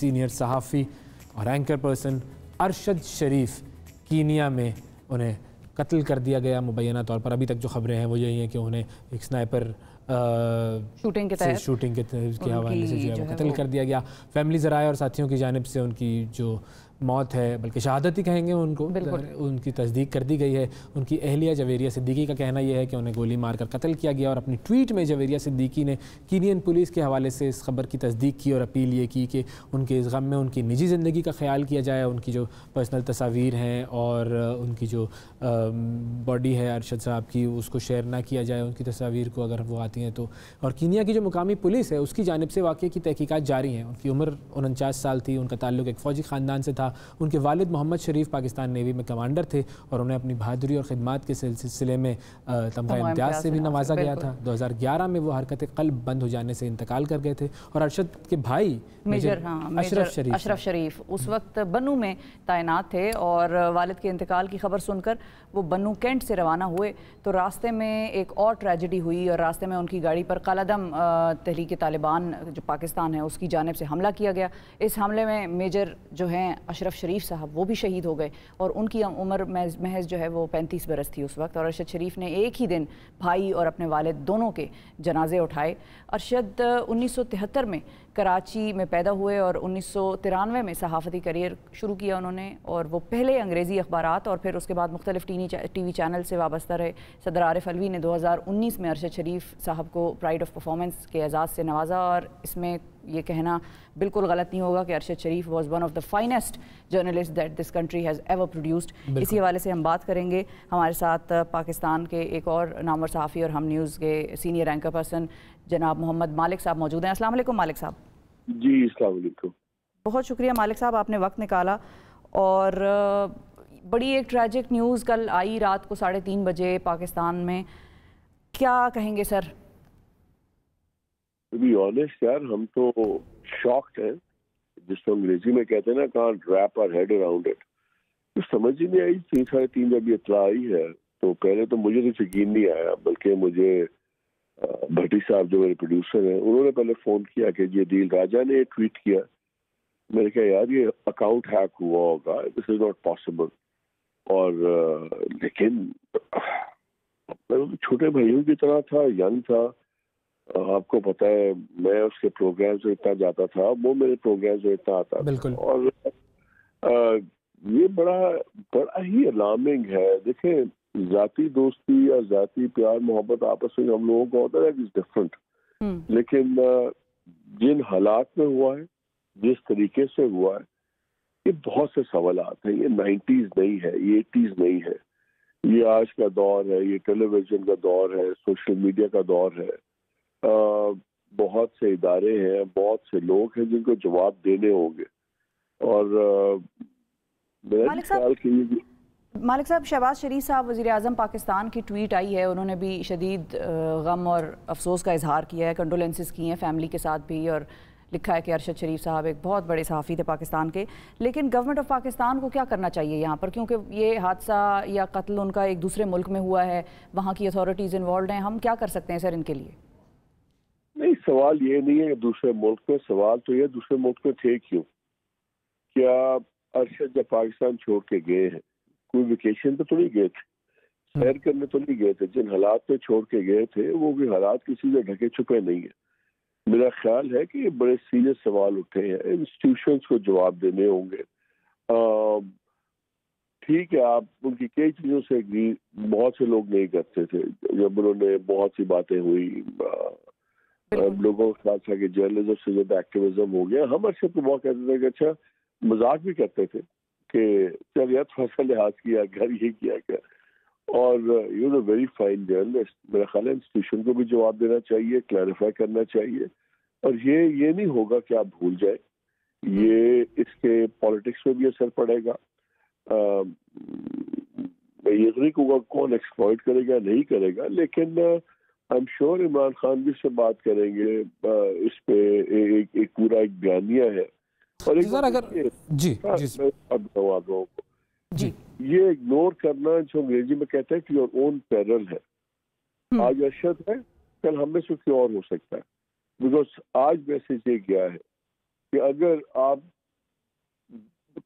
Senior صحافی اور anchor person Arshad شریف Kenya میں انہیں قتل کر دیا گیا مبینہ طور پر. ابھی تک جو خبریں ہیں وہ یہی ہیں کہ انہیں ایک سنائپر شوٹنگ کے حوالے سے جو ہے وہ قتل کر دیا گیا. فیملی ذرائع اور ساتھیوں کی جانب سے ان کی جو موت ہے، بلکہ شہادت ہی کہیں گے ان کو، ان کی تصدیق کر دی گئی ہے. ان کی اہلیہ جویریہ صدیقی کا کہنا یہ ہے کہ انہیں گولی مار کر قتل کیا گیا، اور اپنی ٹویٹ میں جویریہ صدیقی نے کینین پولیس کے حوالے سے اس خبر کی تصدیق کی اور اپیل یہ کی کہ ان کے اس غم میں ان کی نجی زندگی کا خیال کیا جائے. ان کی جو پرسنل تصاویر ہیں اور ان کی جو باڈی ہے ارشد صاحب کی، اس کو شیئر نہ کیا جائے ان کی تصاویر کو اگر وہ آتی ہیں تو. اور کینیا کی جو مقامی پولیس ہے اس کی جانب سے واقعے کی تحقیقات جاری ہیں. ان کی عمر 49 سال تھی. ان کا تعلق ایک فوجی خاندان سے تھا. ان کے والد محمد شریف پاکستان نیوی میں کمانڈر تھے اور انہیں اپنی بہادری اور خدمات کے سلسلے میں تمغہ امتیاز سے بھی نوازا گیا تھا. 2011 میں وہ حرکت قلب بند ہو جانے سے انتقال کر گئے تھے. اور ارشد کے بھائی میجر اشرف شریف اس وقت بنو میں تعینات تھے، اور والد کے انتقال کی خبر سن کر وہ بنو کینٹ سے روانہ ہوئے تو راستے میں ایک اور ٹریجڈی ہوئی، اور راستے میں ان کی گاڑی پر قلعدم تحریک طالبان جو پاکستان ہے اس کی جانب سے حملہ کیا گیا. اس حملے میں میجر جو ہیں اشرف شریف صاحب وہ بھی شہید ہو گئے، اور ان کی عمر محض جو ہے وہ 35 برس تھی اس وقت. اور ارشد شریف نے ایک ہی دن بھائی اور اپنے والد دونوں کے جنازے اٹھائے. ارشد 1973 میں کراچی میں پیدا ہوئے اور 1993 میں صحافتی کریئر شروع کیا انہوں نے، اور وہ پہلے انگریزی اخبارات اور پھر اس کے بعد مختلف ٹی وی چینل سے وابستہ رہے. صدر عارف الوی نے 2019 میں ارشد شریف صاحب کو پرائڈ آف پرفارمنس کے اعزاز سے نوازا، اور اس میں یہ کہنا بالکل غلط نہیں ہوگا کہ Arshad Sharif was one of the finest journalist that this country has ever produced. اسی حوالے سے ہم بات کریں گے. ہمارے ساتھ پاکستان کے ایک اور نامور صحافی اور ہم نیوز کے سینئر اینکر پرسن جناب محمد مالک صاحب موجود ہیں. السلام علیکم مالک صاحب. جی السلام علیکم. بہت شکریہ مالک صاحب، آپ نے وقت نکالا. اور بڑی ایک ٹریجک نیوز کل آئی رات کو 3:30 بجے پاکستان میں، کیا کہیں گے سر؟ ٹو بی آنیسٹ یار ہم تو شاکڈ ہیں، جس کو انگریزی میں کہتے ہیں نا can't wrap our head around it. تو سمجھ ہی نہیں آئی. 3:30 جب یہ اطلاع آئی ہے تو پہلے تو مجھے تو یقین نہیں آیا، بلکہ مجھے بھٹی صاحب جو میرے پروڈیوسر ہیں انہوں نے پہلے فون کیا کہ یہ دل راجہ نے ٹویٹ کیا. میں نے کہا یار یہ اکاؤنٹ ہیک ہوا ہوگا، دس از ناٹ پاسبل. اور لیکن چھوٹے بھائیوں کی طرح تھا، ینگ تھا. آپ کو پتہ ہے میں اس کے پروگرامز میں اتنا جاتا تھا، وہ میرے پروگرامز میں اتنا آتا تھا. اور یہ بڑا ہی الارمنگ ہے. دیکھیں ذاتی دوستی یا ذاتی پیار محبت آپس میں ہم لوگوں کا ہوتا ہے اٹ از ڈفرنٹ، لیکن جن حالات میں ہوا ہے، جس طریقے سے ہوا ہے، یہ بہت سے سوالات ہیں. یہ 90s نہیں ہے، یہ 80s نہیں ہے. یہ آج کا دور ہے، یہ ٹیلی ویژن کا دور ہے، سوشل میڈیا کا دور ہے. بہت سے ادارے ہیں، بہت سے لوگ ہیں جن کو جواب دینے ہوں گے. اور مالک صاحب شہباز شریف صاحب وزیر اعظم پاکستان کی ٹویٹ آئی ہے، انہوں نے بھی شدید غم اور افسوس کا اظہار کیا ہے، کنڈولنسز کی ہیں فیملی کے ساتھ بھی، اور لکھا ہے کہ ارشد شریف صاحب ایک بہت بڑے صحافی تھے پاکستان کے. لیکن گورنمنٹ آف پاکستان کو کیا کرنا چاہیے یہاں پر، کیونکہ یہ حادثہ یا قتل ان کا ایک دوسرے ملک میں ہوا ہے، وہاں کی اتھارٹیز انوالوڈ ہیں، ہم کیا کر سکتے ہیں سر ان کے لیے؟ نہیں، سوال یہ نہیں ہے کہ دوسرے ملک میں، سوال تو یہ دوسرے ملک میں تھے کیوں. کیا ارشد جب پاکستان چھوڑ کے گئے ہیں کوئی ویکیشن پہ تو نہیں گئے تھے، سیر کرنے تو نہیں گئے تھے. جن حالات میں چھوڑ کے گئے تھے وہ بھی حالات کسی سے ڈھکے چھپے نہیں ہیں. میرا خیال ہے کہ یہ بڑے سیریس سوال اٹھے ہیں، انسٹیٹیوشنز کو جواب دینے ہوں گے. ٹھیک ہے آپ ان کی کئی چیزوں سے بہت سے لوگ نہیں کرتے تھے. جب انہوں نے بہت سی باتیں ہوئی، لوگوں کا خیال تھا کہ جرنلزم سے زیادہ ایکٹیویزم ہو گیا. ہم ارشد کو بہت کہتے تھے کہ اچھا، مذاق بھی کرتے تھے کہ چل یار تھوڑا سا لحاظ کیا کر، یہ کیا کر. اور you know very fine journalist. میرا خیال ہے انسٹیٹیوشن کو بھی جواب دینا چاہیے، کلیریفائی کرنا چاہیے. اور یہ نہیں ہوگا کہ آپ بھول جائیں، یہ اس کے پالیٹکس میں بھی اثر پڑے گا. میں یہ نہیں کہوں گا کون ایکسپلائٹ کرے گا نہیں کرے گا، لیکن I am sure Imran Khan بھی سے بات کریں گے اس پہ. ایک پورا ایک بیانیہ ہے. اور یہ اگنور کرنا جو انگریزی میں کہتے ہیں کہ یور اون پیرل ہے. آج ارشد ہے، کل ہم میں سے کوئی اور ہو سکتا ہے. بیکاز آج میسج یہ گیا ہے کہ اگر آپ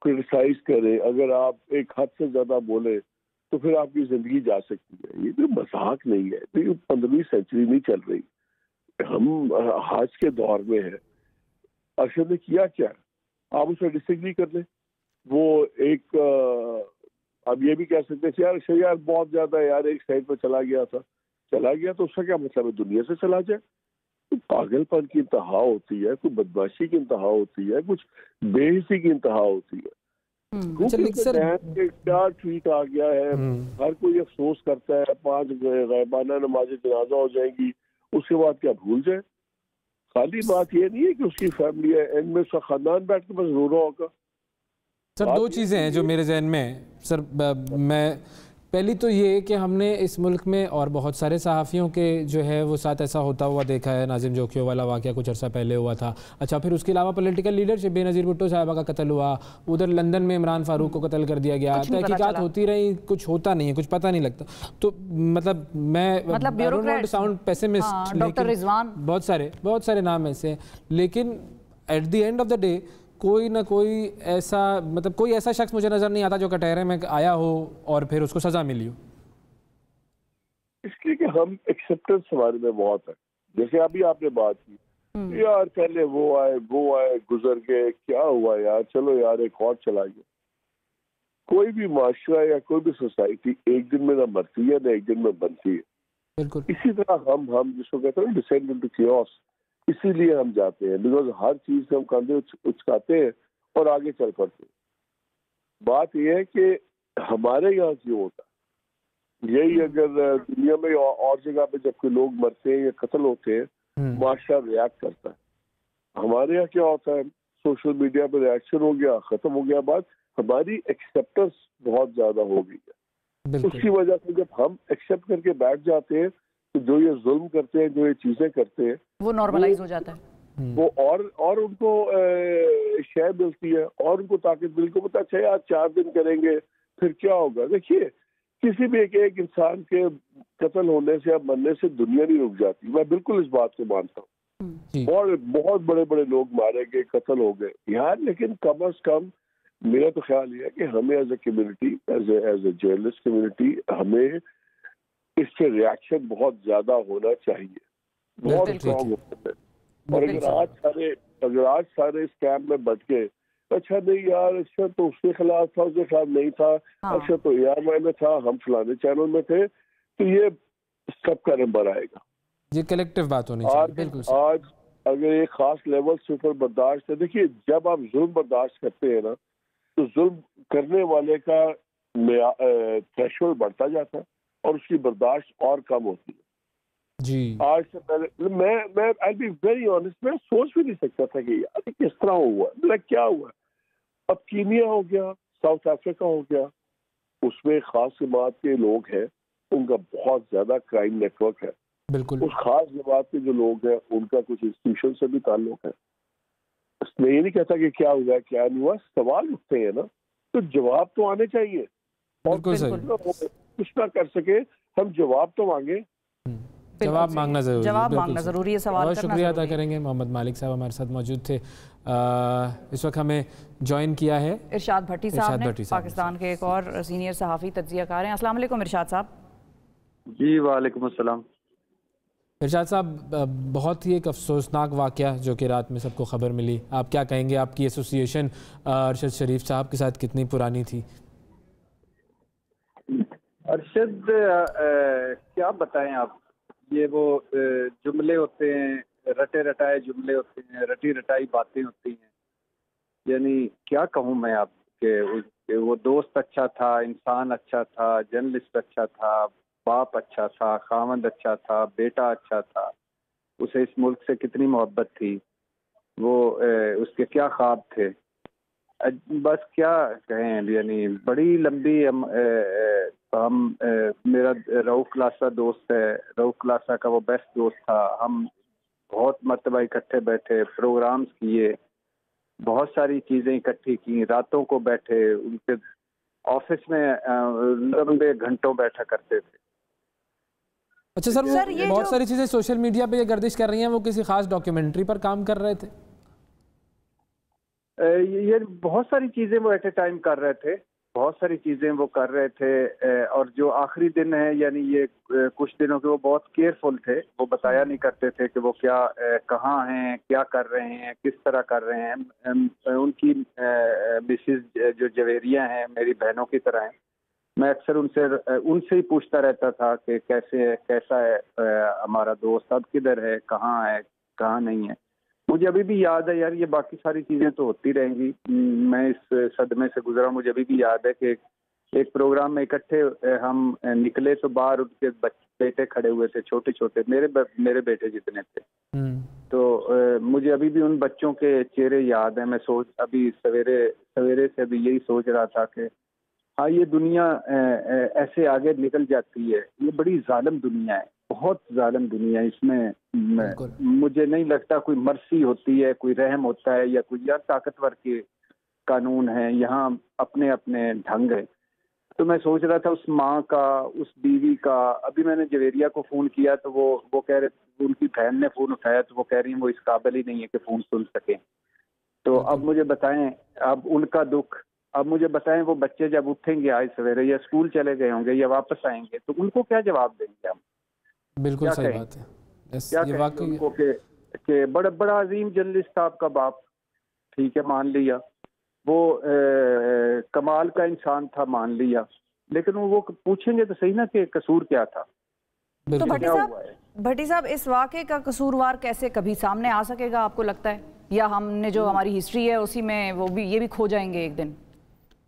کرٹیسائز کریں, اگر آپ ایک حد سے زیادہ بولیں تو پھر آپ کی زندگی جا سکتی ہے. یہ کوئی مذاق نہیں ہے, یہ 15ویں سینچری نہیں چل رہی, ہم آج کے دور میں ہیں. ارشد نے کیا کیا, آپ اسے ڈس ایگری کر لیں. وہ ایک اب یہ بھی کہہ سکتے ہیں یار ارشد یار بہت زیادہ یار ایک سائڈ پہ چلا گیا تھا, چلا گیا تو اس کا کیا مطلب ہے دنیا سے چلا جائے؟ پاگل پن کی انتہا ہوتی ہے, کوئی بدماشی کی انتہا ہوتی ہے, کچھ بے حسی کی انتہا ہوتی ہے. کیا ٹویٹ آ گیا ہے, ہر کوئی افسوس کرتا ہے 5 غائبانہ نماز جنازہ ہو جائیں گی, اس کے بعد کیا بھول جائے؟ خالی بات یہ نہیں ہے کہ اس کی فیملی ہے, ان میں اس کا خاندان بیٹھ کے بس رو رہا ہوگا. سر 2 چیزیں ہیں جو میرے ذہن میں ہیں سر. میں پہلی تو یہ کہ ہم نے اس ملک میں اور بہت سارے صحافیوں کے جو ہے وہ ساتھ ایسا ہوتا ہوا دیکھا ہے. ناظم جوکھیوں والا واقعہ کچھ عرصہ پہلے ہوا تھا. اچھا پھر اس کے علاوہ پولیٹیکل لیڈرشپ, بے نظیر بھٹو صاحبہ کا قتل ہوا, ادھر لندن میں عمران فاروق کو قتل کر دیا گیا, تحقیقات ہوتی رہی, کچھ ہوتا نہیں ہے, کچھ پتہ نہیں لگتا. تو مطلب میں ساؤنڈ پیسمسٹ, بہت سارے نام ایسے ہیں, لیکن at the end of the day کوئی نہ کوئی ایسا مطلب کوئی ایسا شخص مجھے نظر نہیں آتا جو کٹہرے میں آیا ہو اور پھر اس کو سزا ملی ہو. اس لیے کہ ہم ایکسیپٹنس ہمارے میں بہت ہے. جیسے ابھی آپ نے بات کی یار پہلے وہ آئے گزر گئے, کیا ہوا یار, چلو یار ایک اور چلا گیا. کوئی بھی معاشرہ یا کوئی بھی سوسائٹی ایک دن میں نہ مرتی ہے نہ ایک دن میں بنتی ہے. بالکل اسی طرح ہم جس کو کہتے ہیں ڈسینڈ انٹو کیوس, اسی لیے ہم جاتے ہیں بیکاز ہر چیز سے ہم کاندھے اچکاتے ہیں اور آگے چل پڑتے ہیں. بات یہ ہے کہ ہمارے یہاں کیوں ہوتا ہے یہی, اگر دنیا میں اور جگہ پہ جب کوئی لوگ مرتے ہیں یا قتل ہوتے ہیں معاشرہ ریاکٹ کرتا ہے. ہمارے یہاں کیا ہوتا ہے, سوشل میڈیا پہ ریاکشن ہو گیا, ختم ہو گیا بات, ہماری ایکسیپٹنس بہت زیادہ ہو گئی ہے. اس کی وجہ سے جب ہم ایکسیپٹ کر کے بیٹھ جاتے ہیں تو جو یہ ظلم کرتے ہیں, جو یہ چیزیں کرتے ہیں, وہ نارملائز ہو جاتا ہے. وہ اور ان کو شے ملتی ہے اور ان کو طاقت مل کو پتا اچھا یار 4 دن کریں گے پھر کیا ہوگا. دیکھیے کسی بھی ایک انسان کے قتل ہونے سے یا مرنے سے دنیا نہیں رک جاتی. میں بالکل اس بات کو مانتا ہوں, اور بہت بڑے بڑے لوگ مارے گئے, قتل ہو گئے یار, لیکن کم از کم میرا تو خیال یہ ہے کہ ہمیں as a community, as a journalist community, ہمیں اس سے ریاکشن بہت زیادہ ہونا چاہیے, بہت اسٹرانگ ہونا چاہیے. اور اگر آج سارے اس کیمپ میں بٹ کے اچھا نہیں یار اچھا تو اس کے خلاف تھا, اس کے خلاف نہیں تھا, اچھا تو ARY میں تھا, ہم فلانے چینل میں تھے, تو یہ سب کا نمبر آئے گا. یہ کلیکٹیو بات ہونی چاہیے. بالکل آج اگر ایک خاص لیول سے اوپر برداشت ہے, دیکھیے جب آپ ظلم برداشت کرتے ہیں نا تو ظلم کرنے والے کا تھریشولڈ بڑھتا جاتا ہے اور اس کی برداشت اور کم ہوتی ہے. جی آج سے پہلے میں I'll be very honest, میں سوچ بھی نہیں سکتا تھا کہ یار کس طرح ہوا, میرا کیا ہوا. اب کینیا ہو گیا, ساؤتھ افریقہ ہو گیا, اس میں خاص جماعت کے لوگ ہیں, ان کا بہت زیادہ کرائم نیٹ ورک ہے. بالکل اس خاص جماعت کے جو لوگ ہیں ان کا کچھ انسٹیٹیوشن سے بھی تعلق ہے. میں یہ نہیں کہتا کہ کیا ہوا کیا نہیں ہوا, سوال اٹھتے ہیں نا تو جواب تو آنے چاہیے, اور کچھ نہ کر سکے ہم جواب تو مانگیں. جواب مانگنا ضروری ہے, جواب مانگنا ضروری ہے, سوال بہت شکریہ ادا کریں گے. محمد مالک صاحب ہمارے ساتھ موجود تھے. اس وقت ہمیں جوائن کیا ہے ارشاد بھٹی صاحب نے, پاکستان کے ایک اور سینئر صحافی تجزیہ کار ہیں. السلام علیکم ارشاد صاحب. جی وعلیکم السلام. ارشاد صاحب بہت ہی ایک افسوسناک واقعہ جو کہ رات میں سب کو خبر ملی, آپ کیا کہیں گے؟ آپ کی ایسوسیشن ارشد شریف صاحب کے ساتھ کتنی پرانی تھی؟ ارشد کیا بتائیں آپ, یہ وہ جملے ہوتے ہیں, رٹے رٹائے جملے ہوتے ہیں, رٹی رٹائی باتیں ہوتی ہیں. یعنی کیا کہوں میں آپ کہ وہ دوست اچھا تھا, انسان اچھا تھا, جرنلسٹ اچھا تھا, باپ اچھا تھا, خاوند اچھا تھا, بیٹا اچھا تھا, اسے اس ملک سے کتنی محبت تھی, وہ اس کے کیا خواب تھے. بس کیا کہیں, یعنی بڑی لمبی ہم میرا رؤف کلاسا دوست ہے, رؤف کلاسا کا وہ بیسٹ دوست تھا. ہم بہت مرتبہ اکٹھے بیٹھے, پروگرامز کیے, بہت ساری چیزیں اکٹھی کی, راتوں کو بیٹھے, ان کے آفس میں لمبے گھنٹوں بیٹھا کرتے تھے. اچھا سر, وہ بہت ساری چیزیں سوشل میڈیا پہ یہ گردش کر رہی ہیں, وہ کسی خاص ڈاکیومنٹری پر کام کر رہے تھے؟ یہ بہت ساری چیزیں وہ ایٹ اے ٹائم کر رہے تھے، بہت ساری چیزیں وہ کر رہے تھے، اور جو آخری دن ہے یعنی یہ کچھ دنوں کے وہ بہت کیئرفل تھے، وہ بتایا نہیں کرتے تھے کہ وہ کیا کہاں ہیں، کیا کر رہے ہیں، کس طرح کر رہے ہیں۔ ان کی مسز جو جویریہ ہیں میری بہنوں کی طرح ہیں، میں اکثر ان سے ہی پوچھتا رہتا تھا کہ کیسا ہے ہمارا دوست، اب کدھر ہے، کہاں نہیں ہے۔ مجھے ابھی بھی یاد ہے یار، یہ باقی ساری چیزیں تو ہوتی رہیں گی، میں اس صدمے سے گزرا، مجھے ابھی بھی یاد ہے کہ ایک پروگرام میں اکٹھے ہم نکلے تو باہر ان کے بیٹے کھڑے ہوئے تھے، چھوٹے چھوٹے، میرے بیٹے جتنے تھے، تو مجھے ابھی بھی ان بچوں کے چہرے یاد ہیں۔ میں ابھی سویرے سے ابھی یہی سوچ رہا تھا کہ ہاں یہ دنیا ایسے آگے نکل جاتی ہے، یہ بڑی ظالم دنیا ہے، بہت ظالم دنیا ہے، اس میں مجھے نہیں لگتا کوئی مرسی ہوتی ہے، کوئی رحم ہوتا ہے، یا کوئی یا طاقتور کے قانون ہیں، یہاں اپنے اپنے ڈھنگ ہے۔ تو میں سوچ رہا تھا اس ماں کا، اس بیوی کا، ابھی میں نے جویریہ کو فون کیا تو وہ کہہ رہے، ان کی بہن نے فون اٹھایا تو وہ کہہ رہی ہیں وہ اس قابل ہی نہیں ہے کہ فون سن سکیں۔ تو اب مجھے بتائیں، اب ان کا دکھ، اب مجھے بتائیں وہ بچے جب اٹھیں گے آج سویرے یا اسکول چلے گئے ہوں گے یا واپس آئیں گے تو ان کو کیا جواب دیں گے ہم؟ بالکل صحیح بات ہے، کیا کہیں گے ان کو کہ بڑا عظیم جرنلسٹ تھا آپ کا باپ، ٹھیک ہے مان لیا، وہ کمال کا انسان تھا مان لیا، لیکن وہ پوچھیں گے تو صحیح نا کہ قصور کیا تھا۔ تو بھٹی صاحب اس واقعے کا قصوروار کیسے کبھی سامنے آ سکے گا آپ کو لگتا ہے، یا ہم نے جو ہماری ہسٹری ہے اسی میں یہ بھی کھو جائیں گے ایک دن؟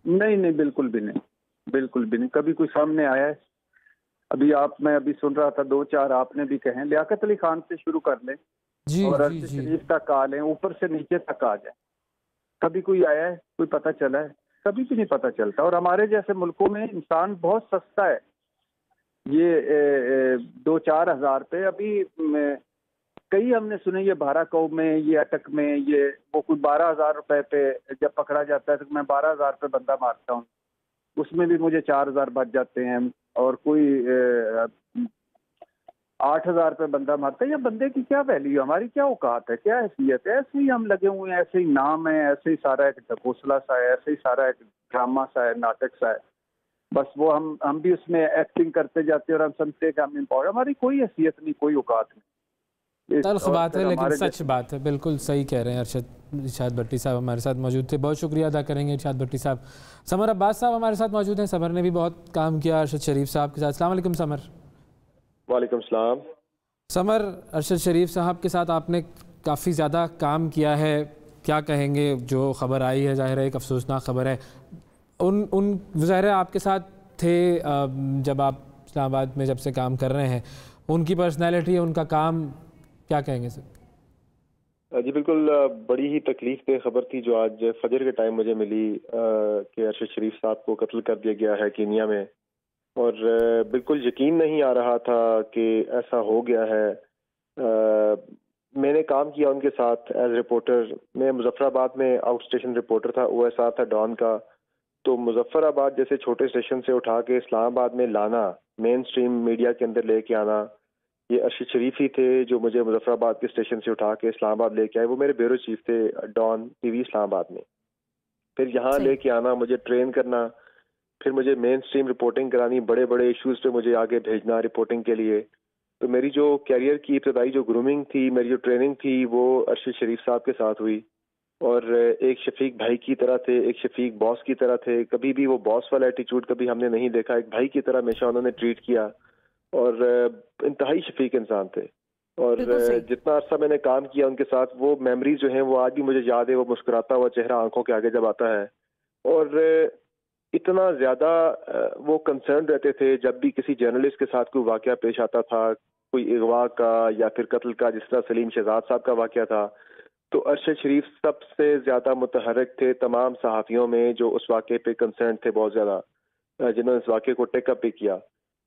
نہیں، بالکل بھی نہیں، بالکل بھی نہیں، کبھی کوئی سامنے آیا ہے؟ میں ابھی سن رہا تھا 2-4 آپ نے بھی کہیں، لیاقت علی خان سے شروع کر لیں اور ارشد شریف تک آ لیں، اوپر سے نیچے تک آ جائیں، کبھی کوئی آیا ہے، کوئی پتہ چلا ہے؟ کبھی بھی نہیں پتہ چلتا۔ اور ہمارے جیسے ملکوں میں انسان بہت سستا ہے، یہ 2-4 ہزار پہ ابھی کئی ہم نے سنے، یہ بھاراکو میں، یہ اٹک میں، یہ وہ کوئی 12,000 روپے پہ جب پکڑا جاتا ہے تو میں 12,000 پہ بندہ مارتا ہوں، اس میں بھی مجھے 4,000 بچ جاتے ہیں، اور کوئی 8,000 پہ بندہ مارتا ہے۔ یہ بندے کی کیا ویلیو، ہماری کیا اوقات ہے، کیا حیثیت ہے؟ ایسے ہی ہم لگے ہوئے ہیں، ایسے ہی نام ہے، ایسے ہی سارا ایک ڈھکوسلا سا ہے، ایسے ہی سارا ایک ڈرامہ سا ہے، ناٹک سا ہے، بس وہ ہم بھی اس میں ایکٹنگ کرتے جاتے ہیں اور ہم سمجھتے ہیں کہ ہم امپاورڈ، ہماری کوئی حیثیت نہیں، کوئی اوقات نہیں۔ تلخ بات ہے لیکن سچ بات ہے، بالکل صحیح کہہ رہے ہیں ارشاد بھٹی صاحب ہمارے ساتھ موجود تھے، بہت شکریہ ادا کریں گے ارشاد بھٹی صاحب۔ سمر عباس صاحب ہمارے ساتھ موجود ہیں، سمر نے بھی بہت کام کیا ارشد شریف صاحب کے ساتھ۔ السلام علیکم سمر۔ وعلیکم السلام۔ سمر، ارشد شریف صاحب کے ساتھ آپ نے کافی زیادہ کام کیا ہے، کیا کہیں گے؟ جو خبر آئی ہے ظاہر ہے ایک افسوسناک خبر ہے، ان ظاہر ہے آپ کے ساتھ تھے جب آپ اسلام آباد میں جب سے کام کر رہے ہیں، ان کی پرسنالٹی، ان کا کام، کیا کہیں گے سر؟ جی بالکل، بڑی ہی تکلیف دہ خبر تھی جو آج فجر کے ٹائم مجھے ملی کہ ارشد شریف صاحب کو قتل کر دیا گیا ہے کینیا میں، اور بالکل یقین نہیں آ رہا تھا کہ ایسا ہو گیا ہے۔ میں نے کام کیا ان کے ساتھ ایز رپورٹر، میں مظفر آباد میں آؤٹ اسٹیشن رپورٹر تھا، OSR تھا ڈان کا، تو مظفر آباد جیسے چھوٹے اسٹیشن سے اٹھا کے اسلام آباد میں لانا، مین سٹریم میڈیا کے اندر لے کے آنا، یہ ارشد شریف ہی تھے جو مجھے مظفر آباد کے اسٹیشن سے اٹھا کے اسلام آباد لے کے آئے، وہ میرے بیورو چیف تھے ڈان ٹی وی اسلام آباد میں۔ پھر یہاں لے کے آنا، مجھے ٹرین کرنا، پھر مجھے مین سٹریم رپورٹنگ کرانی، بڑے بڑے ایشوز پہ مجھے آگے بھیجنا رپورٹنگ کے لیے۔ تو میری جو کیریئر کی ابتدائی جو گرومنگ تھی، میری جو ٹریننگ تھی، وہ ارشد شریف صاحب کے ساتھ ہوئی، اور ایک شفیق بھائی کی طرح تھے، ایک شفیق باس کی طرح تھے، کبھی بھی وہ باس والا ایٹیچیوڈ کبھی ہم نے نہیں دیکھا، ایک بھائی کی طرح ہمیشہ انہوں نے ٹریٹ کیا، اور انتہائی شفیق انسان تھے۔ اور جتنا عرصہ میں نے کام کیا ان کے ساتھ، وہ میموریز جو ہیں وہ آج بھی مجھے یاد ہے، وہ مسکراتا ہوا چہرہ آنکھوں کے آگے جب آتا ہے، اور اتنا زیادہ وہ کنسرن رہتے تھے جب بھی کسی جرنلسٹ کے ساتھ کوئی واقعہ پیش آتا تھا، کوئی اغوا کا یا پھر قتل کا، جس طرح سلیم شہزاد صاحب کا واقعہ تھا، تو ارشد شریف سب سے زیادہ متحرک تھے تمام صحافیوں میں جو اس واقعے پہ کنسرن تھے بہت زیادہ، جنہوں نے اس واقعے کو ٹیک اپ بھی کیا۔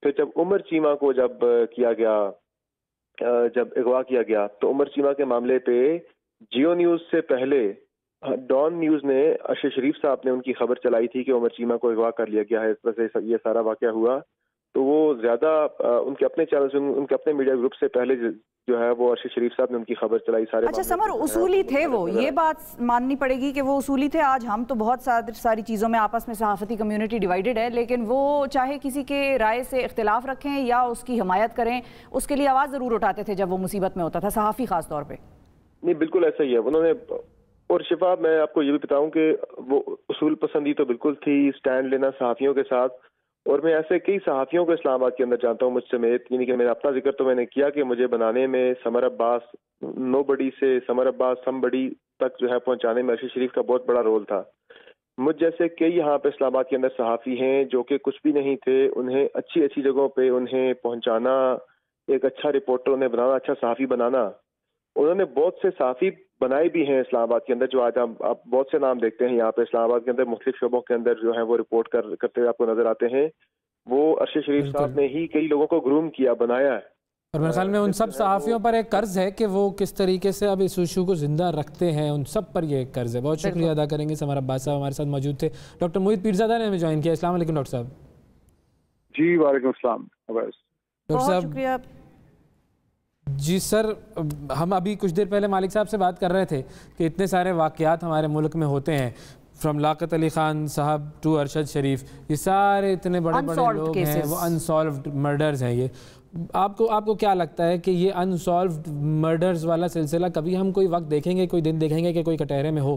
پھر جب عمر چیمہ کو جب کیا گیا، جب اغوا کیا گیا، تو عمر چیمہ کے معاملے پہ جیو نیوز سے پہلے ڈان نیوز نے، ارشد شریف صاحب نے ان کی خبر چلائی تھی کہ عمر چیمہ کو اغوا کر لیا گیا ہے، اس طرح سے یہ سارا واقعہ ہوا، تو وہ زیادہ ان کے اپنے چینل سے، ان کے اپنے میڈیا گروپ سے پہلے جو ہے وہ ارشد شریف صاحب نے ان کی خبر چلائی سارے. اچھا سمر، اصولی تھے وہ، یہ بات ماننی پڑے گی کہ وہ اصولی تھے. آج ہم تو بہت ساری چیزوں میں آپس میں صحافتی کمیونٹی ڈیوائیڈڈ ہے، لیکن وہ چاہے کسی کے رائے سے اختلاف رکھیں یا اس کی حمایت کریں، اس کے لیے آواز ضرور اٹھاتے تھے جب وہ مصیبت میں ہوتا تھا، صحافی خاص طور پہ. نہیں بالکل ایسا ہی ہے انہوں نے. اور شفا میں آپ کو یہ بھی بتاؤں کہ وہ اصول پسندی تو بالکل تھی، سٹینڈ لینا صحافیوں کے ساتھ. اور میں ایسے کئی صحافیوں کو اسلام آباد کے اندر جانتا ہوں مجھ سمیت، یعنی کہ میرا اپنا ذکر تو میں نے کیا کہ مجھے بنانے میں سمر عباس نو بڈی سے سمر عباس سم بڈی تک جو ہے پہنچانے میں ارشد شریف کا بہت بڑا رول تھا. مجھ جیسے کئی یہاں پہ اسلام آباد کے اندر صحافی ہیں جو کہ کچھ بھی نہیں تھے، انہیں اچھی اچھی جگہوں پہ انہیں پہنچانا، ایک اچھا رپورٹر انہیں بنانا، اچھا صحافی بنانا. انہوں نے بہت سے صحافی بنائے بھی ہیں اسلام آباد کے اندر، جو آج آپ بہت سے نام دیکھتے ہیں یہاں پہ اسلام آباد کے اندر مختلف شعبوں کے اندر جو ہے وہ رپورٹ کرتے ہوئے آپ کو نظر آتے ہیں. وہ ارشد شریف صاحب نے ہی کئی لوگوں کو گروم کیا، بنایا ہے. اور میرے خیال میں ان سب صحافیوں پر ایک قرض ہے کہ وہ کس طریقے سے اب اس ایشو کو زندہ رکھتے ہیں، ان سب پر یہ ایک قرض ہے. بہت شکریہ ادا کریں گے. سمر عباس صاحب ہمارے ساتھ موجود تھے. ڈاکٹر موہت پیرزادہ نے ہمیں جوائن کیا. السلام علیکم ڈاکٹر صاحب. جی وعلیکم السلام. ڈاکٹر صاحب جی سر، ہم ابھی کچھ دیر پہلے مالک صاحب سے بات کر رہے تھے کہ اتنے سارے واقعات ہمارے ملک میں ہوتے ہیں، فرام لاقت علی خان صاحب ٹو ارشد شریف، یہ سارے اتنے بڑے بڑے لوگ ہیں، وہ انسالوڈ مرڈرز ہیں. یہ آپ کو کیا لگتا ہے کہ یہ انسالوڈ مرڈرز والا سلسلہ کبھی ہم کوئی وقت دیکھیں گے، کوئی دن دیکھیں گے کہ کوئی کٹہرے میں ہو؟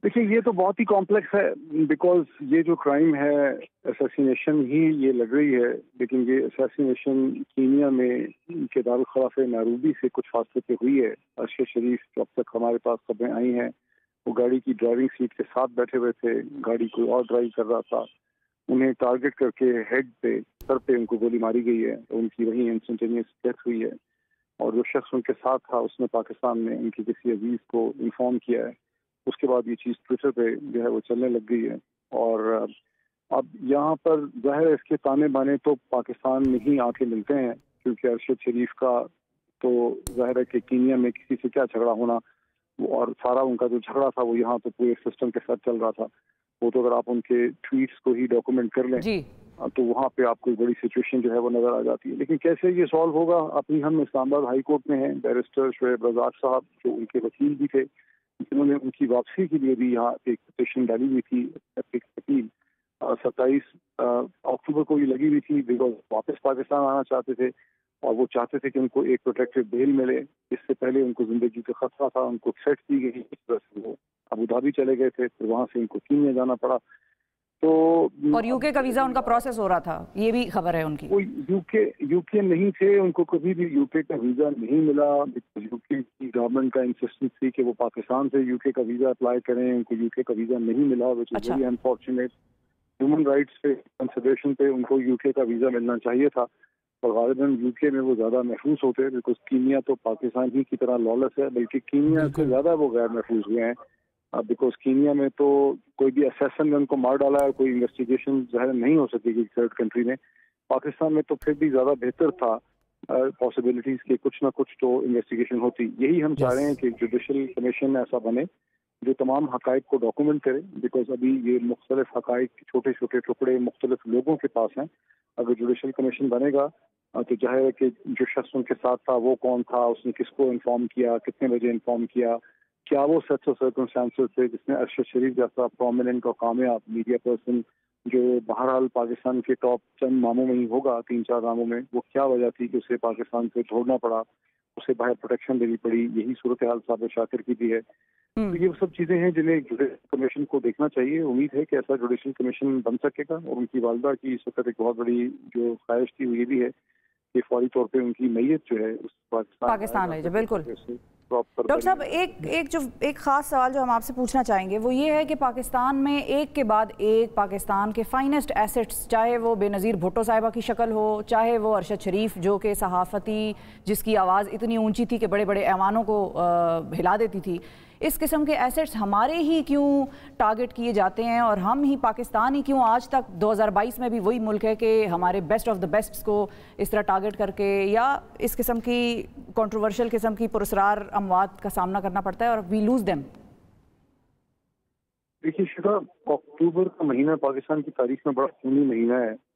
دیکھیے یہ تو بہت ہی کمپلیکس ہے، بیکاز یہ جو کرائم ہے اسیسینیشن ہی یہ لگ رہی ہے، لیکن یہ اسیسینیشن کینیا میں کے دارالخلافہ نائروبی سے کچھ فاصلے پہ ہوئی ہے. ارشد شریف جو اب تک ہمارے پاس خبریں آئی ہیں، وہ گاڑی کی ڈرائیونگ سیٹ کے ساتھ بیٹھے ہوئے تھے، گاڑی کوئی اور ڈرائیو کر رہا تھا، انہیں ٹارگٹ کر کے ہیڈ پہ، سر پہ ان کو گولی ماری گئی ہے، ان کی وہی انسٹنٹینیس ڈیتھ ہوئی ہے. اور جو شخص ان کے ساتھ تھا اس نے پاکستان میں ان کی کسی عزیز کو انفارم کیا ہے. اس کے بعد یہ چیز ٹویٹر پہ جو ہے وہ چلنے لگ گئی ہے. اور اب یہاں پر ظاہر ہے اس کے تانے بانے تو پاکستان میں ہی آ کے ملتے ہیں، کیونکہ ارشد شریف کا تو ظاہر ہے کہ کینیا میں کسی سے کیا جھگڑا ہونا، اور سارا ان کا جو جھگڑا تھا وہ یہاں تو پورے سسٹم کے ساتھ چل رہا تھا. وہ تو اگر آپ ان کے ٹویٹس کو ہی ڈاکومنٹ کر لیں تو وہاں پہ آپ کو بڑی سچویشن جو ہے وہ نظر آ جاتی ہے. لیکن کیسے یہ سالو ہوگا؟ ابھی ہم اسلام آباد ہائی کورٹ میں ہیں، بیرسٹر شعیب رزاق صاحب جو ان کے وکیل بھی تھے، جنہوں نے ان کی واپسی کے لیے بھی یہاں ایک پٹیشن ڈالی ہوئی تھی. ایک اپیل 27 اکتوبر کو یہ لگی ہوئی تھی، بیکاز واپس پاکستان آنا چاہتے تھے اور وہ چاہتے تھے کہ ان کو ایک پروٹیکٹیو بیل ملے. اس سے پہلے ان کو زندگی کا خطرہ تھا، ان کو تھریٹ دی گئی، اس طرح سے وہ ابوظہبی چلے گئے تھے، پھر وہاں سے ان کو کینیا جانا پڑا. تو اور یو کے کا ویزا ان کا پروسیس ہو رہا تھا، یہ بھی خبر ہے ان کی. وہ یو کے نہیں تھے، ان کو کبھی بھی یو کے کا ویزا نہیں ملا. یو کے کی گورنمنٹ کا انسسٹنس تھی کہ وہ پاکستان سے یو کے کا ویزا اپلائی کریں، ان کو یو کے کا ویزا نہیں ملا، which is very unfortunate. Human rights پہ کنسیڈریشن پہ ان کو یو کے کا ویزا ملنا چاہیے تھا، اور غالباً یو کے میں وہ زیادہ محفوظ ہوتے، بیکاز کینیا تو پاکستان ہی کی طرح لالس ہے، بلکہ کینیا سے زیادہ وہ غیر محفوظ ہوئے ہیں. بیکاز کینیا میں تو کوئی بھی اسیسن نے ان کو مار ڈالا ہے، کوئی انویسٹیگیشن ظاہر نہیں ہو سکے گی تھرڈ کنٹری میں. پاکستان میں تو پھر بھی زیادہ بہتر تھا پاسبلٹیز کے کچھ نہ کچھ تو انویسٹیگیشن ہوتی. یہی ہم چاہ رہے ہیں کہ جوڈیشل کمیشن ایسا بنے جو تمام حقائق کو ڈاکومنٹ کرے، بیکاز ابھی یہ مختلف حقائق چھوٹے چھوٹے ٹکڑے مختلف لوگوں کے پاس ہیں. اگر جوڈیشل کمیشن بنے گا تو ظاہر ہے کہ جو شخص ان کے ساتھ تھا وہ کون تھا، اس نے کس کو انفارم کیا، کتنے بجے انفارم کیا، کیا وہ سچ و سرکمسٹانسز تھے جس نے ارشد شریف جیسا پرومیننٹ اور کامیاب میڈیا پرسن جو بہرحال پاکستان کے ٹاپ چند ناموں میں ہی ہوگا، 3-4 ناموں میں، وہ کیا وجہ تھی کہ اسے پاکستان سے چھوڑنا پڑا، اسے باہر پروٹیکشن دینی پڑی. یہی صورتحال صابر شاکر کی بھی ہے. تو یہ سب چیزیں ہیں جنہیں جوڈیشل کمیشن کو دیکھنا چاہیے. امید ہے کہ ایسا جوڈیشل کمیشن بن سکے گا. اور ان کی والدہ کی اس وقت ایک بہت بڑی جو خواہش تھی وہ یہ بھی ہے کہ فوری طور پہ ان کی میت جو ہے اس پاکستان لے جائے. بالکل ڈاکٹر صاحب، ایک خاص سوال جو ہم آپ سے پوچھنا چاہیں گے وہ یہ ہے کہ پاکستان میں ایک کے بعد ایک پاکستان کے فائنسٹ ایسٹس، چاہے وہ بے نظیر بھٹو صاحبہ کی شکل ہو، چاہے وہ ارشد شریف جو کہ صحافتی جس کی آواز اتنی اونچی تھی کہ بڑے بڑے ایوانوں کو ہلا دیتی تھی، اس قسم کے ایسٹس ہمارے ہی کیوں ٹارگٹ کیے جاتے ہیں، اور ہم ہی پاکستان ہی کیوں آج تک 2022 میں بھی وہی ملک ہے کہ ہمارے بیسٹ آف دا بیسٹس کو اس طرح ٹارگٹ کر کے یا اس قسم کی کنٹروورشل قسم کی پراسرار اموات کا سامنا کرنا پڑتا ہے اور وی لوز دیم؟ دیکھیے شفا، اکتوبر کا مہینہ پاکستان کی تاریخ میں بڑا خونی مہینہ ہے.